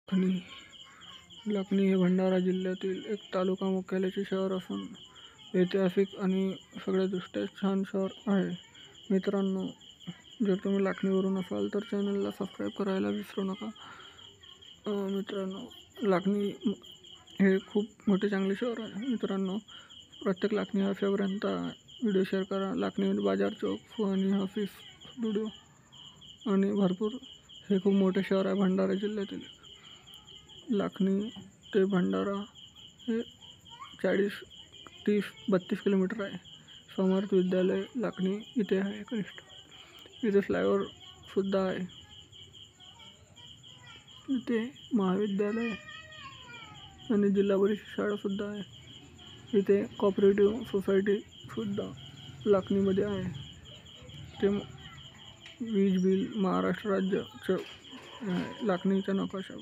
लाखनी हे भंडारा जिल्ह्यातील एक तालुका मुख्यालयाचे शहर असून ऐतिहासिक आणि सगळ्या छान शहर आहे. मित्रांनो, जर तुम्ही लाखनीवरून असाल तर चॅनलला सबस्क्राईब करायला विसरू नका. मित्रांनो, लाखनी हे खूप मोठे चांगले शहर आहे. मित्रांनो, प्रत्येक लाखनी हफ्यापर्यंत व्हिडिओ शेअर करा. लाखनी बाजार चौक, फुहानी ऑफिस स्टुडिओ आणि भरपूर हे खूप मोठे शहर आहे भंडारा जिल्ह्यातील. लाखनी ते भंडारा हे 40-30-32 किलोमीटर आहे. समर्थ विद्यालय लाखनी इथे आहे कनिष्ठ. इथे फ्लायओव्हरसुद्धा आहे. इथे महाविद्यालय आणि जिल्हा परिषद शाळासुद्धा आहे. इथे कोऑपरेटिव्ह सोसायटीसुद्धा लाखनीमध्ये आहे. ते वीज बिल महाराष्ट्र राज्याचं लाखनीचा नकाशा.